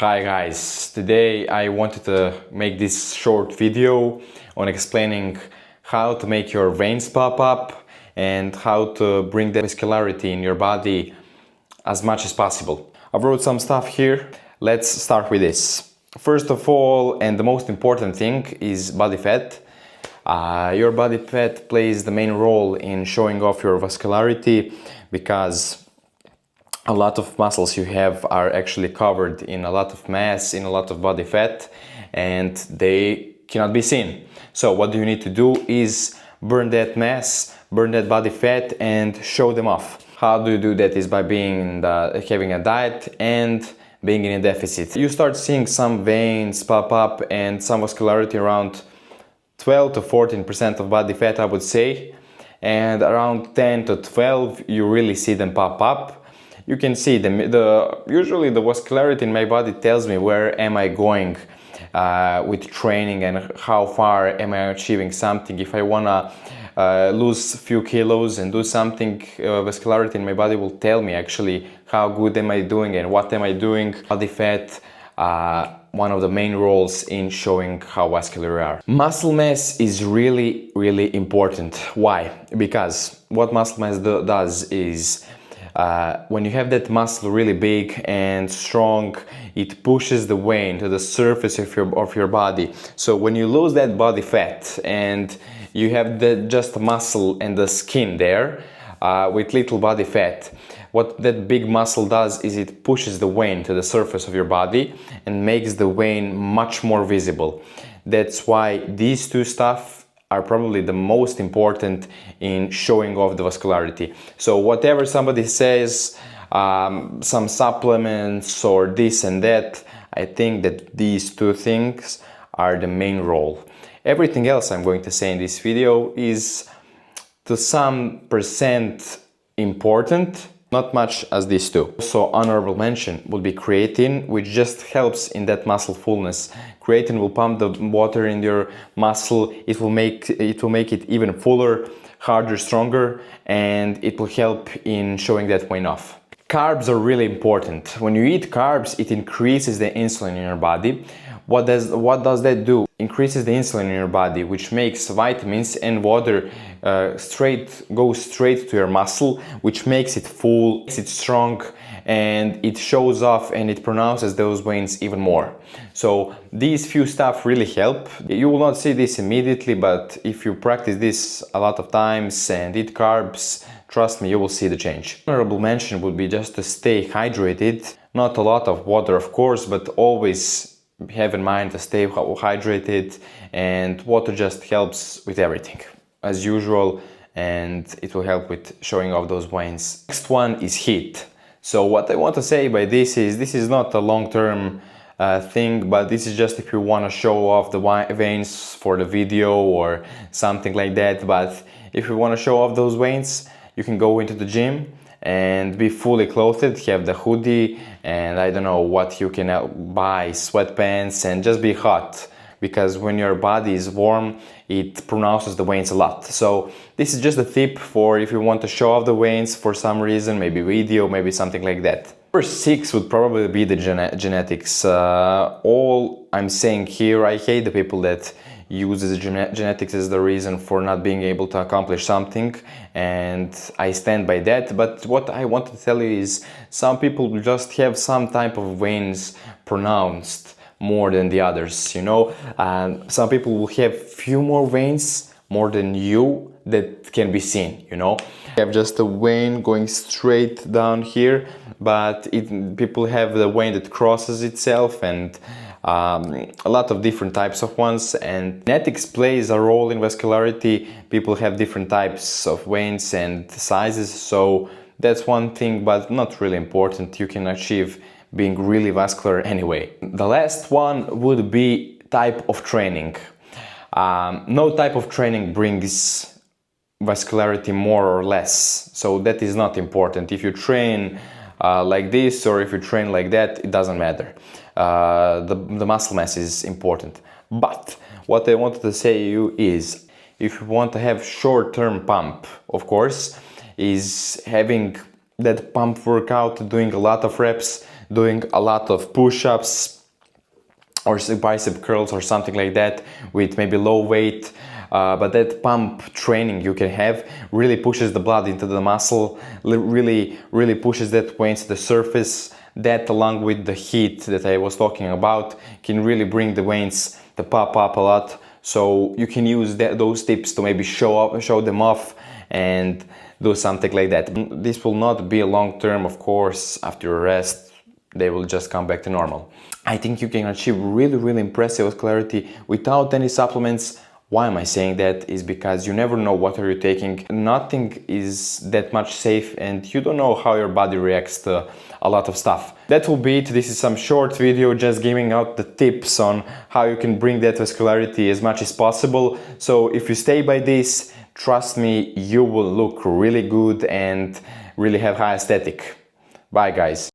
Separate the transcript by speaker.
Speaker 1: Hi guys, today I wanted to make this short video on explaining how to make your veins pop up and how to bring the vascularity in your body as much as possible. I wrote some stuff here. Let's start with this. First of all, and the most important thing, is body fat. Your body fat plays the main role in showing off your vascularity because a lot of muscles you have are actually covered in a lot of mass, in a lot of body fat, and they cannot be seen. So what you need to do is burn that mass, burn that body fat, and show them off. How do you do that? Is by having a diet and being in a deficit. You start seeing some veins pop up and some vascularity around 12 to 14% of body fat, I would say, and around 10 to 12 you really see them pop up. You can see them. Usually the vascularity in my body tells me where am I going with training and how far am I achieving something. If I wanna lose a few kilos and do something, vascularity in my body will tell me actually how good am I doing and what am I doing. Body fat, one of the main roles in showing how vascular we are. Muscle mass is really important. Why? Because what muscle mass does is when you have that muscle really big and strong, it pushes the vein to the surface of your body. So when you lose that body fat and you have just muscle and the skin there with little body fat, what that big muscle does is it pushes the vein to the surface of your body and makes the vein much more visible. That's why these two stuff are probably the most important in showing off the vascularity. So whatever somebody says, some supplements or this and that, I think that these two things are the main role. Everything else I'm going to say in this video is to some percent important, not much as these two. So honorable mention would be creatine, which just helps in that muscle fullness. Creatine will pump the water in your muscle. It will make it even fuller, harder, stronger, and it will help in showing that vein off. Carbs are really important. When you eat carbs, it increases the insulin in your body. What does that do? Increases the insulin in your body, which makes vitamins and water go straight to your muscle, which makes it full, makes it strong, and it shows off and it pronounces those veins even more. So these few stuff really help. You will not see this immediately, but if you practice this a lot of times and eat carbs, trust me, you will see the change. Honorable mention would be just to stay hydrated. Not a lot of water, of course, but always have in mind to stay hydrated, and water just helps with everything as usual, and it will help with showing off those veins. Next one is heat. So what I want to say by this is not a long-term thing, but this is just if you want to show off the veins for the video or something like that. But if you want to show off those veins, you can go into the gym and be fully clothed, have the hoodie, and I don't know what you can buy, sweatpants, and just be hot, because when your body is warm, it pronounces the veins a lot. So this is just a tip for if you want to show off the veins for some reason, maybe video, maybe something like that. Number 6 would probably be the genetics. All I'm saying here, I hate the people that uses genetics as the reason for not being able to accomplish something, and I stand by that. But what I want to tell you is some people just have some type of veins pronounced more than the others, you know. Some people will have few more veins more than you that can be seen, you know. You have just a vein going straight down here, but people have the vein that crosses itself, and a lot of different types of ones, and genetics plays a role in vascularity. People have different types of veins and sizes, so that's one thing, but not really important. You can achieve being really vascular anyway. The last one would be type of training. No type of training brings vascularity more or less, so that is not important. If you train like this or if you train like that, it doesn't matter. The muscle mass is important. But what I wanted to say to you is, if you want to have short-term pump, of course, is having that pump workout, doing a lot of reps, doing a lot of push-ups, or bicep curls or something like that with maybe low weight. But that pump training you can have really pushes the blood into the muscle, really pushes that weight to the surface. That, along with the heat that I was talking about, can really bring the veins to pop up a lot. So you can use those tips to maybe show them off and do something like that. This will not be a long term, of course. After a rest, they will just come back to normal. I think you can achieve really impressive vascularity without any supplements. Why am I saying that? Is because you never know what are you taking. Nothing is that much safe, and you don't know how your body reacts to a lot of stuff. That will be it. This is some short video just giving out the tips on how you can bring that vascularity as much as possible. So if you stay by this, trust me, you will look really good and really have high aesthetic. Bye guys.